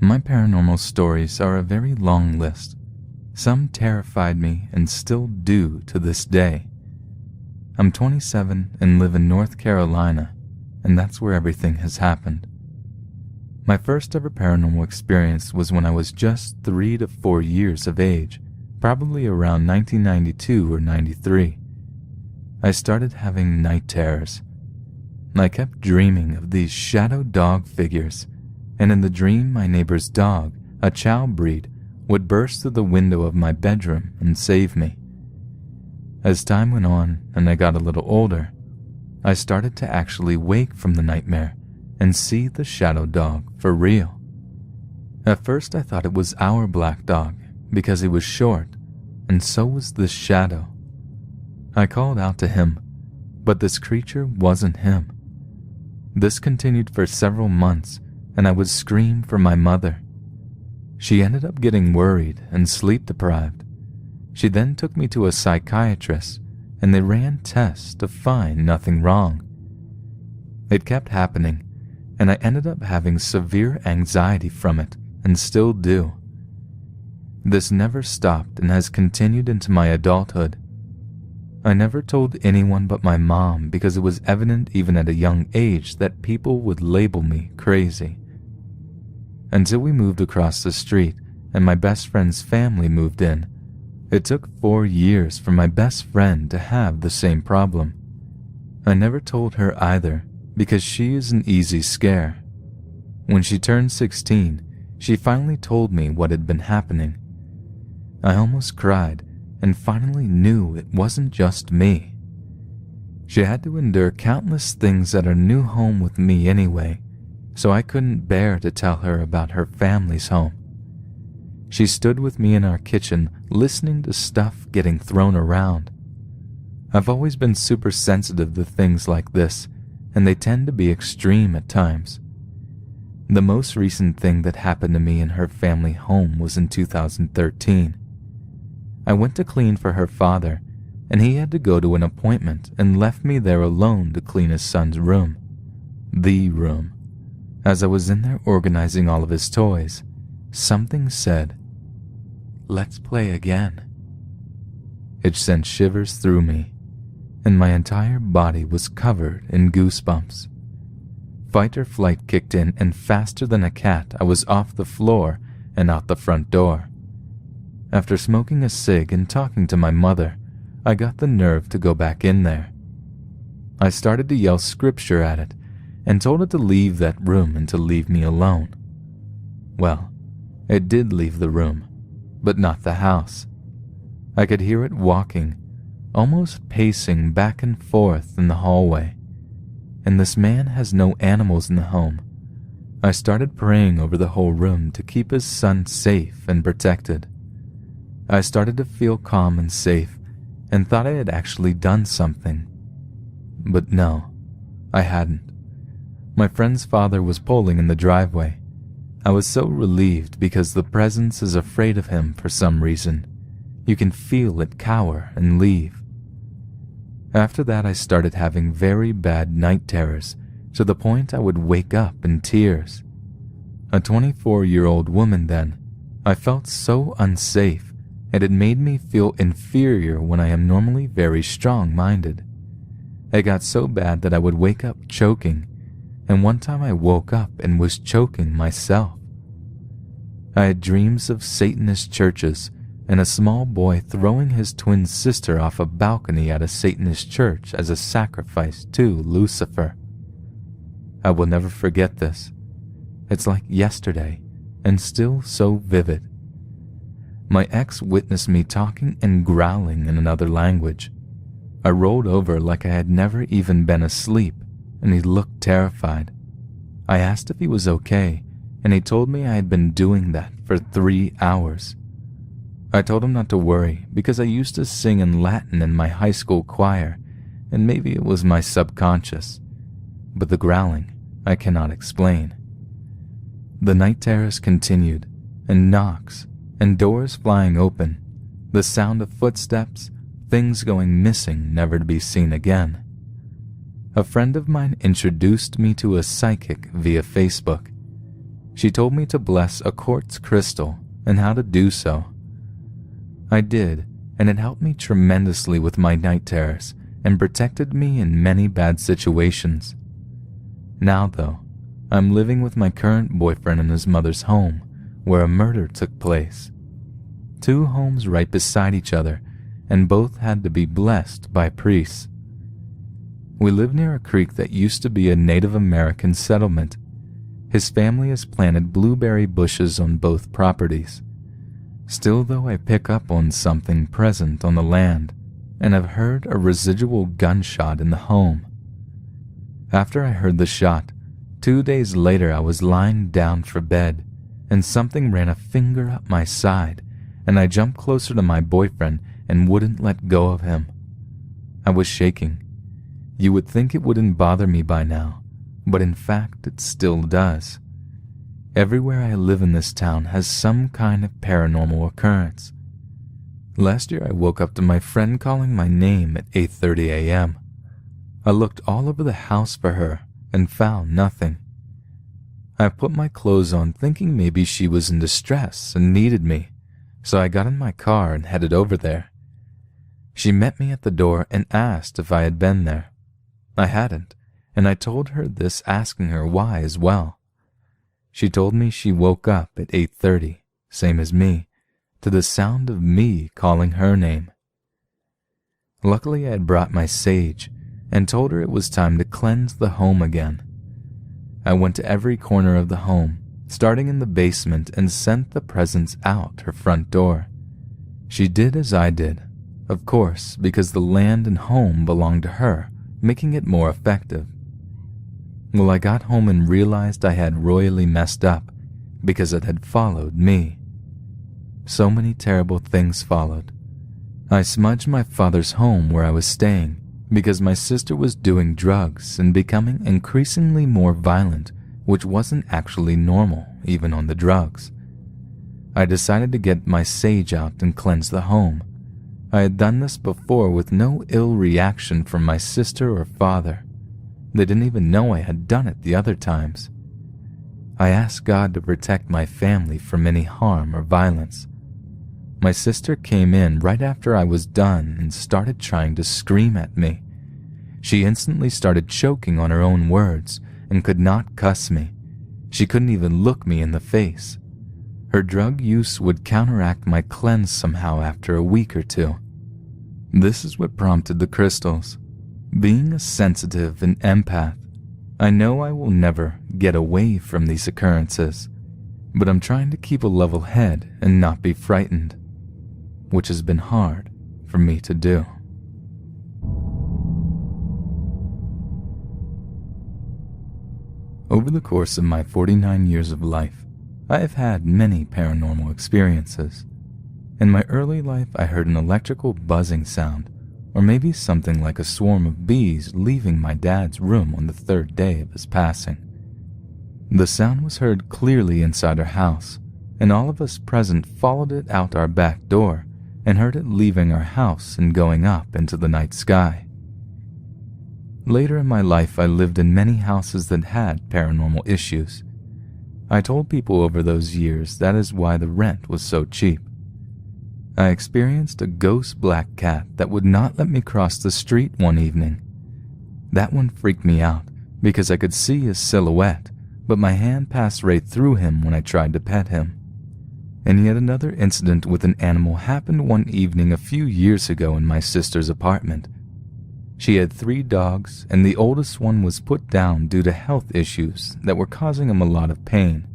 My paranormal stories are a very long list. Some terrified me and still do to this day. I'm 27 and live in North Carolina, and that's where everything has happened. My first ever paranormal experience was when I was just 3 to 4 years of age, probably around 1992 or 93. I started having night terrors. I kept dreaming of these shadow dog figures, and in the dream my neighbor's dog, a chow breed, would burst through the window of my bedroom and save me. As time went on and I got a little older, I started to actually wake from the nightmare and see the shadow dog for real. At first I thought it was our black dog because he was short, and so was this shadow. I called out to him, but this creature wasn't him. This continued for several months, and I would scream for my mother. She ended up getting worried and sleep deprived. She then took me to a psychiatrist, and they ran tests to find nothing wrong. It kept happening, and I ended up having severe anxiety from it, and still do. This never stopped and has continued into my adulthood. I never told anyone but my mom because it was evident even at a young age that people would label me crazy. Until we moved across the street and my best friend's family moved in, it took 4 years for my best friend to have the same problem. I never told her either because she is an easy scare. When she turned 16, she finally told me what had been happening. I almost cried and finally knew it wasn't just me. She had to endure countless things at her new home with me anyway, so I couldn't bear to tell her about her family's home. She stood with me in our kitchen listening to stuff getting thrown around. I've always been super sensitive to things like this, and they tend to be extreme at times. The most recent thing that happened to me in her family home was in 2013. I went to clean for her father, and he had to go to an appointment and left me there alone to clean his son's room. The room. As I was in there organizing all of his toys, something said, "Let's play again." It sent shivers through me, and my entire body was covered in goosebumps. Fight or flight kicked in, and faster than a cat, I was off the floor and out the front door. After smoking a cig and talking to my mother, I got the nerve to go back in there. I started to yell scripture at it and told it to leave that room and to leave me alone. Well, it did leave the room, but not the house. I could hear it walking, almost pacing back and forth in the hallway. And this man has no animals in the home. I started praying over the whole room to keep his son safe and protected. I started to feel calm and safe and thought I had actually done something. But no, I hadn't. My friend's father was pulling in the driveway. I was so relieved because the presence is afraid of him for some reason. You can feel it cower and leave. After that, I started having very bad night terrors to the point I would wake up in tears. A 24-year-old woman then, I felt so unsafe, and it made me feel inferior when I am normally very strong-minded. It got so bad that I would wake up choking, and one time I woke up and was choking myself. I had dreams of Satanist churches and a small boy throwing his twin sister off a balcony at a Satanist church as a sacrifice to Lucifer. I will never forget this. It's like yesterday, and still so vivid. My ex witnessed me talking and growling in another language. I rolled over like I had never even been asleep, and he looked terrified. I asked if he was okay, and he told me I had been doing that for 3 hours. I told him not to worry because I used to sing in Latin in my high school choir, and maybe it was my subconscious. But the growling, I cannot explain. The night terrors continued, and knocks, and doors flying open, the sound of footsteps, things going missing never to be seen again. A friend of mine introduced me to a psychic via Facebook. She told me to bless a quartz crystal and how to do so. I did, and it helped me tremendously with my night terrors and protected me in many bad situations. Now, though, I'm living with my current boyfriend in his mother's home, where a murder took place. 2 homes right beside each other, and both had to be blessed by priests. We live near a creek that used to be a Native American settlement. His family has planted blueberry bushes on both properties. Still, though, I pick up on something present on the land, and I've heard a residual gunshot in the home. After I heard the shot, 2 days later I was lying down for bed, and something ran a finger up my side, and I jumped closer to my boyfriend and wouldn't let go of him. I was shaking. You would think it wouldn't bother me by now, but in fact it still does. Everywhere I live in this town has some kind of paranormal occurrence. Last year I woke up to my friend calling my name at 8:30 a.m. I looked all over the house for her and found nothing. I put my clothes on thinking maybe she was in distress and needed me, so I got in my car and headed over there. She met me at the door and asked if I had been there. I hadn't, and I told her this, asking her why as well. She told me she woke up at 8:30, same as me, to the sound of me calling her name. Luckily I had brought my sage and told her it was time to cleanse the home again. I went to every corner of the home, starting in the basement, and sent the presents out her front door. She did as I did, of course, because the land and home belonged to her, making it more effective. Well, I got home and realized I had royally messed up because it had followed me. So many terrible things followed. I smudged my father's home where I was staying because my sister was doing drugs and becoming increasingly more violent, which wasn't actually normal, even on the drugs. I decided to get my sage out and cleanse the home. I had done this before with no ill reaction from my sister or father. They didn't even know I had done it the other times. I asked God to protect my family from any harm or violence. My sister came in right after I was done and started trying to scream at me. She instantly started choking on her own words and could not cuss me. She couldn't even look me in the face. Her drug use would counteract my cleanse somehow after a week or 2. This is what prompted the crystals. Being a sensitive and empath, I know I will never get away from these occurrences, but I'm trying to keep a level head and not be frightened, which has been hard for me to do. Over the course of my 49 years of life, I have had many paranormal experiences. In my early life, I heard an electrical buzzing sound, or maybe something like a swarm of bees leaving my dad's room on the 3rd day of his passing. The sound was heard clearly inside our house, and all of us present followed it out our back door and heard it leaving our house and going up into the night sky. Later in my life, I lived in many houses that had paranormal issues. I told people over those years that is why the rent was so cheap. I experienced a ghost black cat that would not let me cross the street one evening. That one freaked me out because I could see his silhouette, but my hand passed right through him when I tried to pet him. And yet another incident with an animal happened one evening a few years ago in my sister's apartment. She had 3 dogs, and the oldest one was put down due to health issues that were causing him a lot of pain.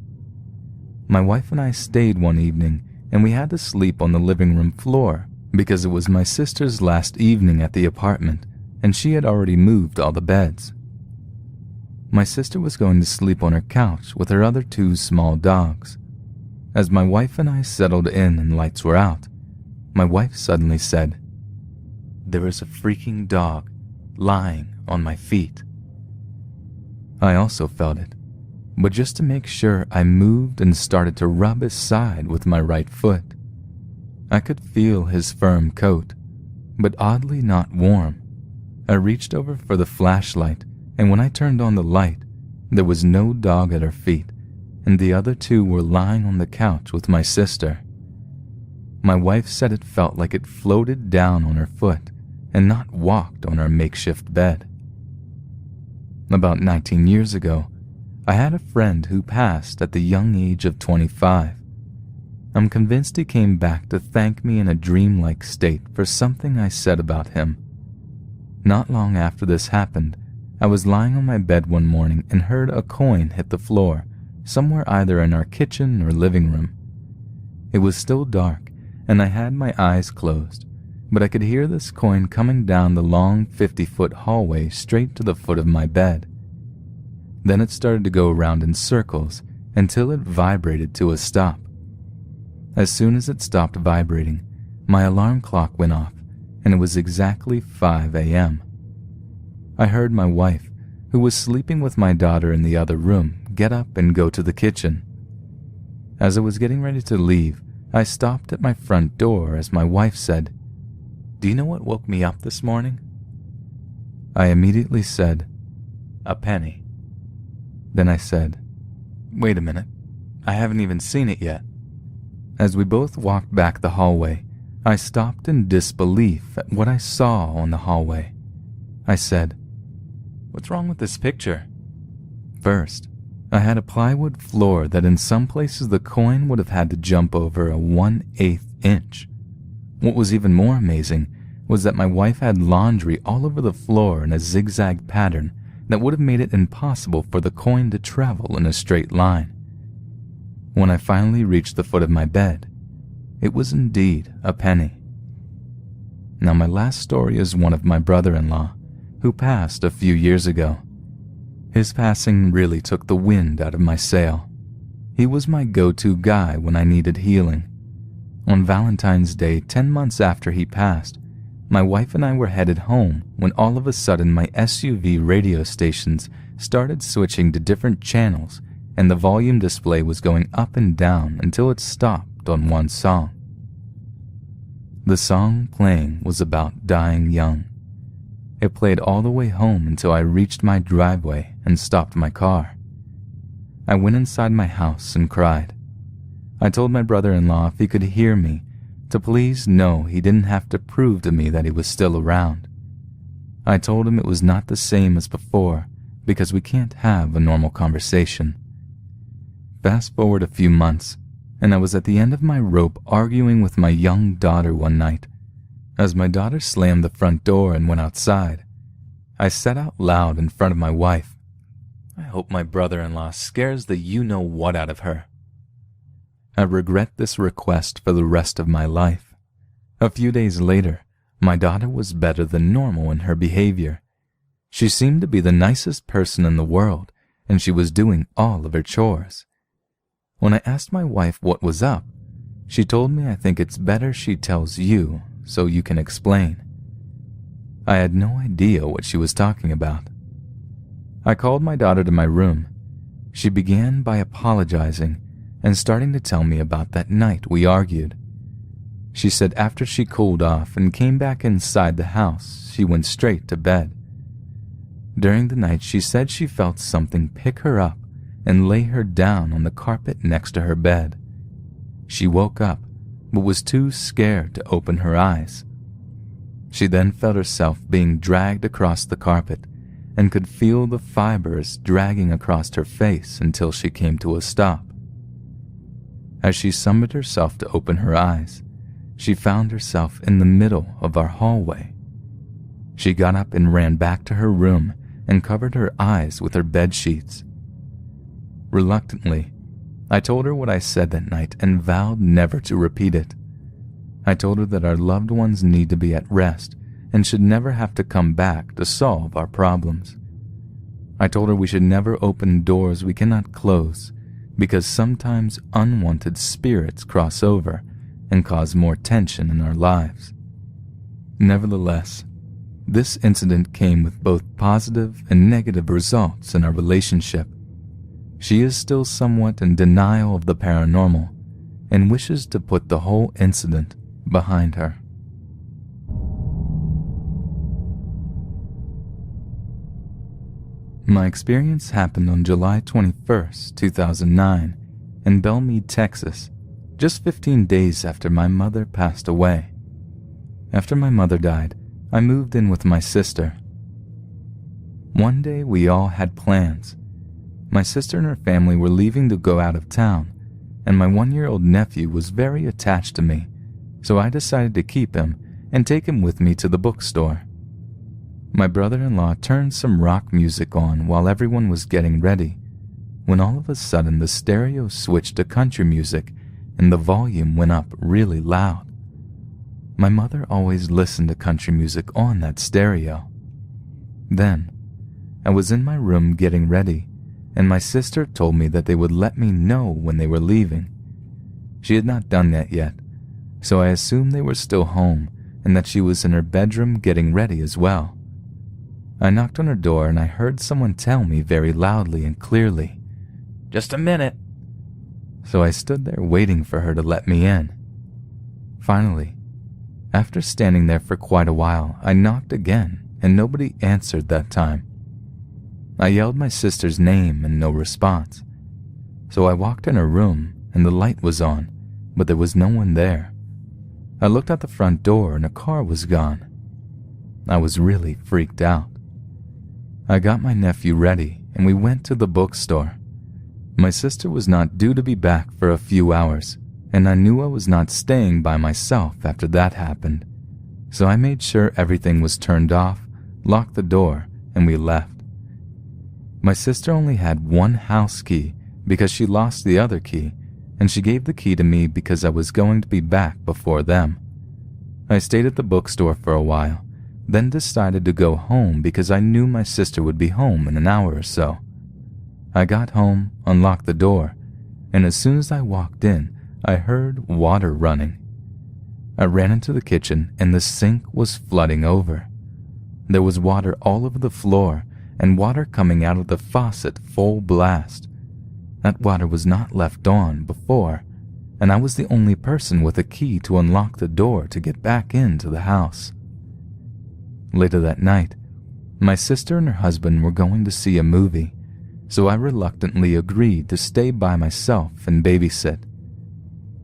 My wife and I stayed one evening, and we had to sleep on the living room floor because it was my sister's last evening at the apartment, and she had already moved all the beds. My sister was going to sleep on her couch with her other 2 small dogs. As my wife and I settled in and lights were out, my wife suddenly said, "There is a freaking dog lying on my feet." I also felt it, but just to make sure, I moved and started to rub his side with my right foot. I could feel his firm coat, but oddly not warm. I reached over for the flashlight, and when I turned on the light, there was no dog at our feet, and the other two were lying on the couch with my sister. My wife said it felt like it floated down on her foot and not walked on her makeshift bed. About 19 years ago, I had a friend who passed at the young age of 25. I'm convinced he came back to thank me in a dreamlike state for something I said about him. Not long after this happened, I was lying on my bed one morning and heard a coin hit the floor, somewhere either in our kitchen or living room. It was still dark, and I had my eyes closed, but I could hear this coin coming down the long 50-foot hallway straight to the foot of my bed. Then it started to go around in circles until it vibrated to a stop. As soon as it stopped vibrating, my alarm clock went off, and it was exactly 5 a.m. I heard my wife, who was sleeping with my daughter in the other room, get up and go to the kitchen. As I was getting ready to leave, I stopped at my front door as my wife said, "Do you know what woke me up this morning?" I immediately said, "A penny." Then I said, "Wait a minute, I haven't even seen it yet." As we both walked back the hallway, I stopped in disbelief at what I saw on the hallway. I said, "What's wrong with this picture?" First, I had a plywood floor that in some places the coin would have had to jump over a 1/8 inch. What was even more amazing was that my wife had laundry all over the floor in a zigzag pattern that would have made it impossible for the coin to travel in a straight line. When I finally reached the foot of my bed, it was indeed a penny. Now my last story is one of my brother-in-law, who passed a few years ago. His passing really took the wind out of my sail. He was my go-to guy when I needed healing. On Valentine's Day, 10 months after he passed, my wife and I were headed home when all of a sudden my SUV radio stations started switching to different channels and the volume display was going up and down until it stopped on one song. The song playing was about dying young. It played all the way home until I reached my driveway and stopped my car. I went inside my house and cried. I told my brother-in-law if he could hear me to please know he didn't have to prove to me that he was still around. I told him it was not the same as before because we can't have a normal conversation. Fast forward a few months, and I was at the end of my rope arguing with my young daughter one night. As my daughter slammed the front door and went outside, I said out loud in front of my wife, "I hope my brother-in-law scares the you-know-what out of her." I regret this request for the rest of my life. A few days later, my daughter was better than normal in her behavior. She seemed to be the nicest person in the world, and she was doing all of her chores. When I asked my wife what was up, she told me I think it's better she tells you so you can explain. I had no idea what she was talking about. I called my daughter to my room. She began by apologizing and starting to tell me about that night we argued. She said after she cooled off and came back inside the house, she went straight to bed. During the night, she said she felt something pick her up and lay her down on the carpet next to her bed. She woke up, but was too scared to open her eyes. She then felt herself being dragged across the carpet and could feel the fibers dragging across her face until she came to a stop. As she summoned herself to open her eyes, she found herself in the middle of our hallway. She got up and ran back to her room and covered her eyes with her bed sheets. Reluctantly, I told her what I said that night and vowed never to repeat it. I told her that our loved ones need to be at rest and should never have to come back to solve our problems. I told her we should never open doors we cannot close because sometimes unwanted spirits cross over and cause more tension in our lives. Nevertheless, this incident came with both positive and negative results in our relationship. She is still somewhat in denial of the paranormal and wishes to put the whole incident behind her. My experience happened on July 21st, 2009, in Belmead, Texas, just 15 days after my mother passed away. After my mother died, I moved in with my sister. One day we all had plans. My sister and her family were leaving to go out of town, and my 1-year-old nephew was very attached to me, so I decided to keep him and take him with me to the bookstore. My brother-in-law turned some rock music on while everyone was getting ready, when all of a sudden the stereo switched to country music and the volume went up really loud. My mother always listened to country music on that stereo. Then, I was in my room getting ready, and my sister told me that they would let me know when they were leaving. She had not done that yet, so I assumed they were still home and that she was in her bedroom getting ready as well. I knocked on her door and I heard someone tell me very loudly and clearly, "Just a minute." So I stood there waiting for her to let me in. Finally, after standing there for quite a while, I knocked again and nobody answered that time. I yelled my sister's name and no response. So I walked in her room and the light was on, but there was no one there. I looked out the front door and a car was gone. I was really freaked out. I got my nephew ready and we went to the bookstore. My sister was not due to be back for a few hours, and I knew I was not staying by myself after that happened. So I made sure everything was turned off, locked the door, and we left. My sister only had one house key because she lost the other key, and she gave the key to me because I was going to be back before them. I stayed at the bookstore for a while, then decided to go home because I knew my sister would be home in an hour or so. I got home, unlocked the door, and as soon as I walked in, I heard water running. I ran into the kitchen and the sink was flooding over. There was water all over the floor and water coming out of the faucet full blast. That water was not left on before, and I was the only person with a key to unlock the door to get back into the house. Later that night, my sister and her husband were going to see a movie, so I reluctantly agreed to stay by myself and babysit.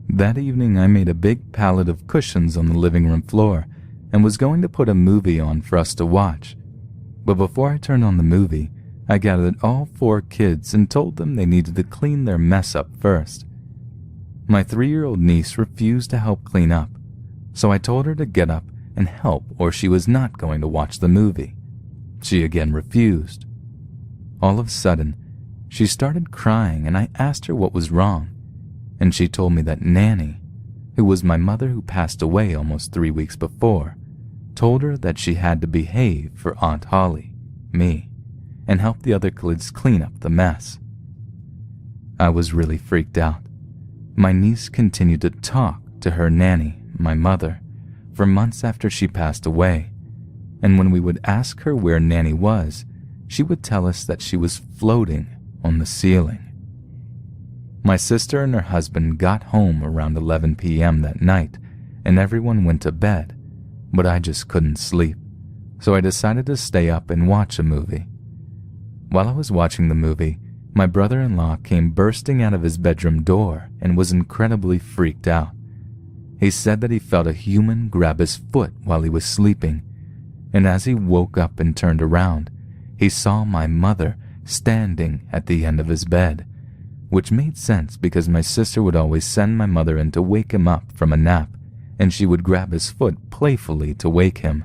That evening I made a big pallet of cushions on the living room floor and was going to put a movie on for us to watch. But before I turned on the movie, I gathered all 4 kids and told them they needed to clean their mess up first. My 3-year-old niece refused to help clean up, so I told her to get up and help or she was not going to watch the movie. She again refused. All of a sudden, she started crying and I asked her what was wrong, and she told me that Nanny, who was my mother who passed away almost 3 weeks before, told her that she had to behave for Aunt Holly, me, and help the other kids clean up the mess. I was really freaked out. My niece continued to talk to her nanny, my mother, for months after she passed away, and when we would ask her where Nanny was, she would tell us that she was floating on the ceiling. My sister and her husband got home around 11 p.m. that night, and everyone went to bed, but I just couldn't sleep, so I decided to stay up and watch a movie. While I was watching the movie, my brother-in-law came bursting out of his bedroom door and was incredibly freaked out. He said that he felt a human grab his foot while he was sleeping, and as he woke up and turned around, he saw my mother standing at the end of his bed, which made sense because my sister would always send my mother in to wake him up from a nap, and she would grab his foot playfully to wake him.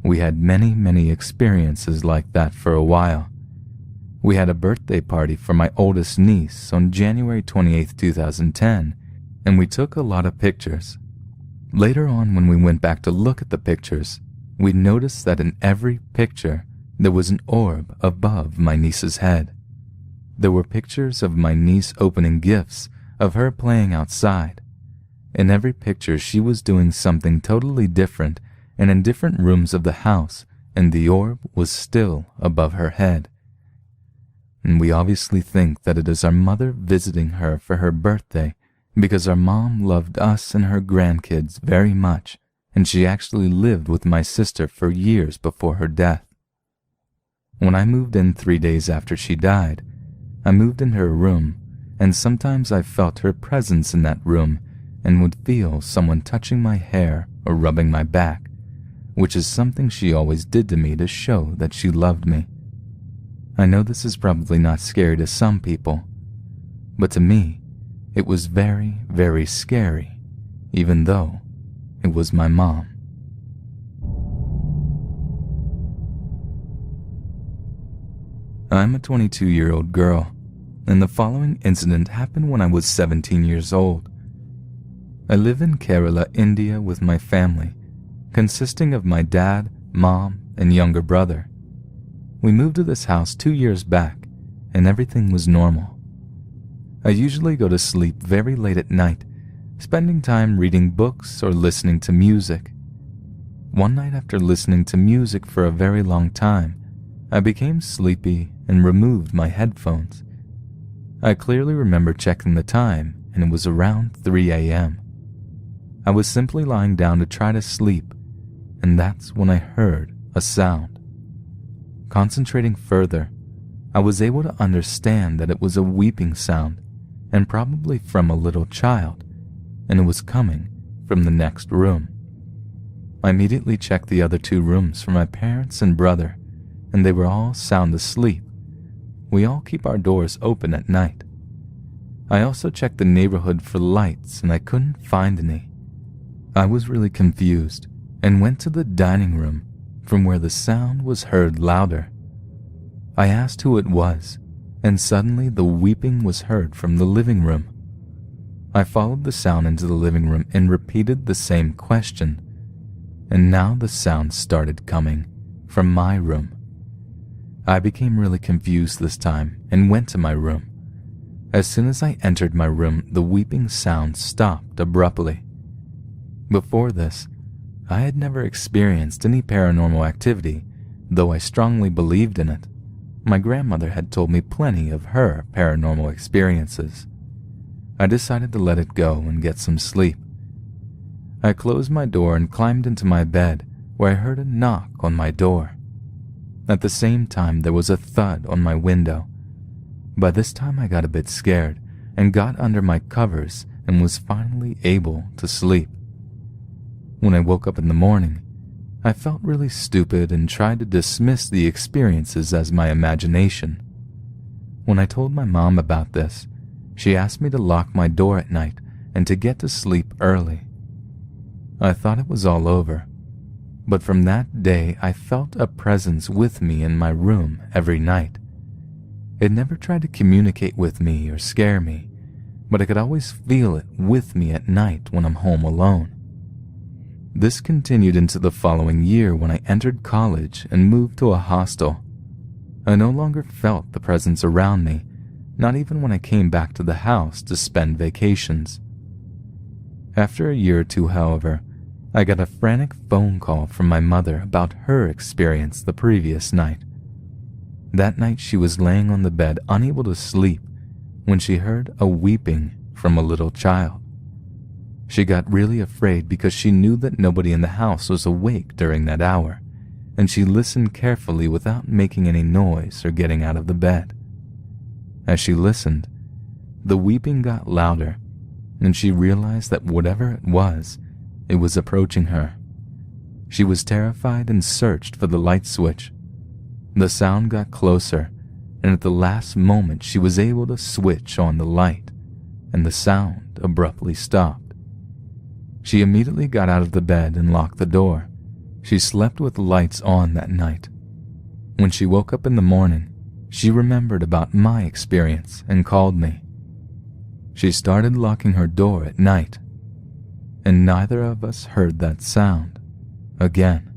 We had many experiences like that for a while. We had a birthday party for my oldest niece on January 28, 2010, and we took a lot of pictures. Later on, when we went back to look at the pictures, we noticed that in every picture, there was an orb above my niece's head. There were pictures of my niece opening gifts, of her playing outside. In every picture, she was doing something totally different and in different rooms of the house, and the orb was still above her head. And we obviously think that it is our mother visiting her for her birthday, because our mom loved us and her grandkids very much, and she actually lived with my sister for years before her death. When I moved in 3 days after she died, I moved in her room, and sometimes I felt her presence in that room and would feel someone touching my hair or rubbing my back, which is something she always did to me to show that she loved me. I know this is probably not scary to some people, but to me, it was very, very scary, even though it was my mom. I'm a 22-year-old girl, and the following incident happened when I was 17 years old. I live in Kerala, India with my family, consisting of my dad, mom, and younger brother. We moved to this house 2 years back, and everything was normal. I usually go to sleep very late at night, spending time reading books or listening to music. One night after listening to music for a very long time, I became sleepy and removed my headphones. I clearly remember checking the time, and it was around 3 a.m. I was simply lying down to try to sleep, and that's when I heard a sound. Concentrating further, I was able to understand that it was a weeping sound, and probably from a little child, and it was coming from the next room. I immediately checked the other 2 rooms for my parents and brother, and they were all sound asleep. We all keep our doors open at night. I also checked the neighborhood for lights, and I couldn't find any. I was really confused and went to the dining room from where the sound was heard louder. I asked who it was, and suddenly the weeping was heard from the living room. I followed the sound into the living room and repeated the same question, and now the sound started coming from my room. I became really confused this time and went to my room. As soon as I entered my room, the weeping sound stopped abruptly. Before this, I had never experienced any paranormal activity, though I strongly believed in it. My grandmother had told me plenty of her paranormal experiences. I decided to let it go and get some sleep. I closed my door and climbed into my bed, where I heard a knock on my door. At the same time, there was a thud on my window. By this time, I got a bit scared and got under my covers and was finally able to sleep. When I woke up in the morning, I felt really stupid and tried to dismiss the experiences as my imagination. When I told my mom about this, she asked me to lock my door at night and to get to sleep early. I thought it was all over, but from that day I felt a presence with me in my room every night. It never tried to communicate with me or scare me, but I could always feel it with me at night when I'm home alone. This continued into the following year when I entered college and moved to a hostel. I no longer felt the presence around me, not even when I came back to the house to spend vacations. After a year or two, however, I got a frantic phone call from my mother about her experience the previous night. That night she was laying on the bed unable to sleep when she heard a weeping from a little child. She got really afraid because she knew that nobody in the house was awake during that hour, and she listened carefully without making any noise or getting out of the bed. As she listened, the weeping got louder, and she realized that whatever it was approaching her. She was terrified and searched for the light switch. The sound got closer, and at the last moment she was able to switch on the light, and the sound abruptly stopped. She immediately got out of the bed and locked the door. She slept with lights on that night. When she woke up in the morning, she remembered about my experience and called me. She started locking her door at night, and neither of us heard that sound again.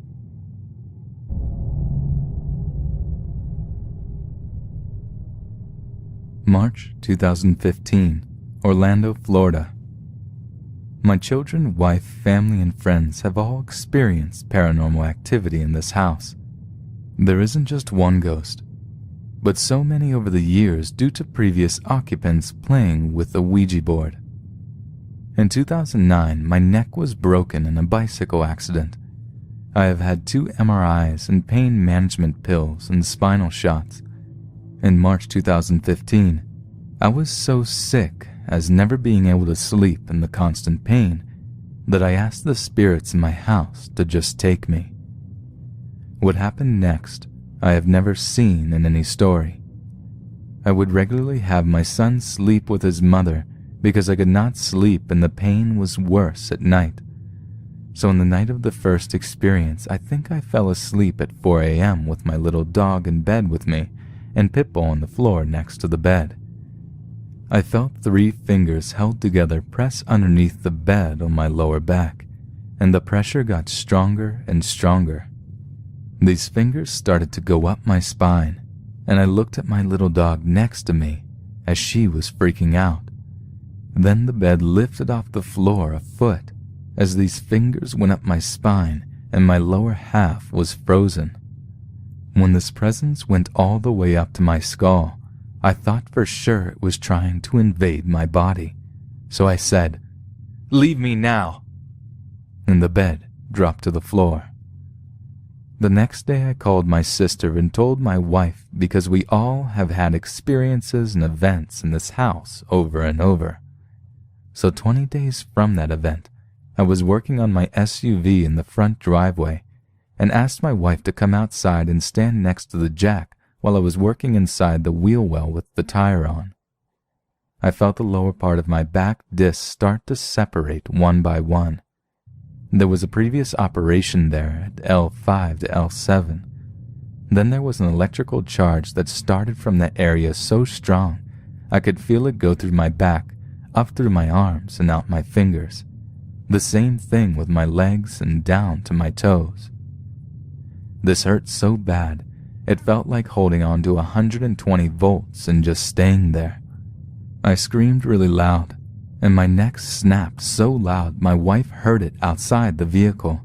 March 2015, Orlando, Florida. My children, wife, family, and friends have all experienced paranormal activity in this house. There isn't just one ghost, but so many over the years due to previous occupants playing with the Ouija board. In 2009, my neck was broken in a bicycle accident. I have had 2 MRIs and pain management pills and spinal shots. In March 2015, I was so sick as never being able to sleep in the constant pain that I asked the spirits in my house to just take me. What happened next, I have never seen in any story. I would regularly have my son sleep with his mother because I could not sleep and the pain was worse at night. So on the night of the first experience, I think I fell asleep at 4 a.m. with my little dog in bed with me and Pitbull on the floor next to the bed. I felt 3 fingers held together press underneath the bed on my lower back, and the pressure got stronger and stronger. These fingers started to go up my spine, and I looked at my little dog next to me as she was freaking out. Then the bed lifted off the floor a foot as these fingers went up my spine and my lower half was frozen. When this presence went all the way up to my skull, I thought for sure it was trying to invade my body. So I said, "Leave me now!" And the bed dropped to the floor. The next day I called my sister and told my wife because we all have had experiences and events in this house over and over. So 20 days from that event, I was working on my SUV in the front driveway and asked my wife to come outside and stand next to the jack while I was working inside the wheel well with the tire on. I felt the lower part of my back disc start to separate one by one. There was a previous operation there at L5 to L7. Then there was an electrical charge that started from that area so strong I could feel it go through my back, up through my arms and out my fingers. The same thing with my legs and down to my toes. This hurt so bad, it felt like holding on to 120 volts and just staying there. I screamed really loud, and my neck snapped so loud my wife heard it outside the vehicle.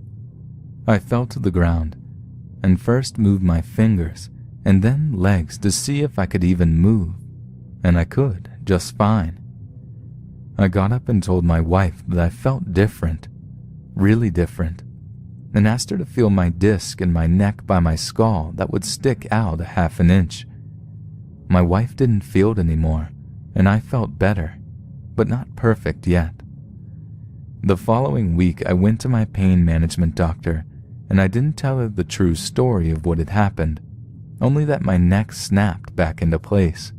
I fell to the ground, and first moved my fingers, and then legs to see if I could even move, and I could, just fine. I got up and told my wife that I felt different, really different, and asked her to feel my disc and my neck by my skull that would stick out a half an inch. My wife didn't feel it anymore, and I felt better, but not perfect yet. The following week I went to my pain management doctor, and I didn't tell her the true story of what had happened, only that my neck snapped back into place.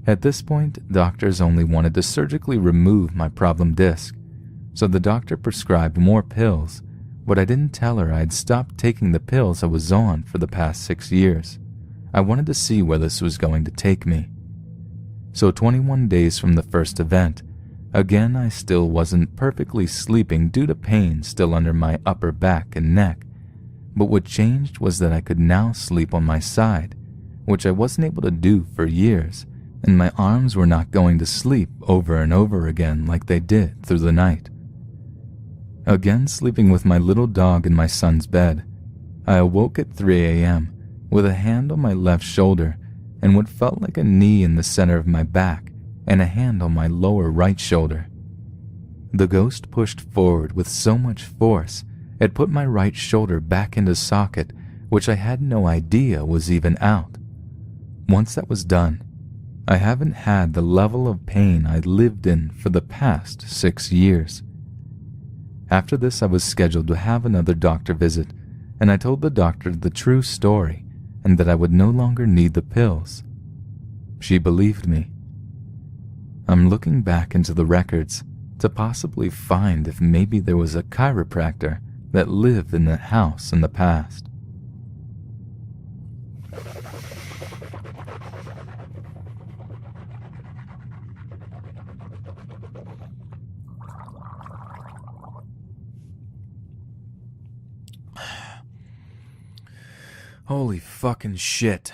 At this point, doctors only wanted to surgically remove my problem disc, so the doctor prescribed more pills, but I didn't tell her I had stopped taking the pills I was on for the past 6 years. I wanted to see where this was going to take me. So 21 days from the first event, again I still wasn't perfectly sleeping due to pain still under my upper back and neck, but what changed was that I could now sleep on my side, which I wasn't able to do for years, and my arms were not going to sleep over and over again like they did through the night. Again sleeping with my little dog in my son's bed, I awoke at 3 a.m. with a hand on my left shoulder and what felt like a knee in the center of my back and a hand on my lower right shoulder. The ghost pushed forward with so much force it put my right shoulder back into socket, which I had no idea was even out. Once that was done, I haven't had the level of pain I lived in for the past 6 years. After this, I was scheduled to have another doctor visit, and I told the doctor the true story and that I would no longer need the pills. She believed me. I'm looking back into the records to possibly find if maybe there was a chiropractor that lived in the house in the past. Holy fucking shit.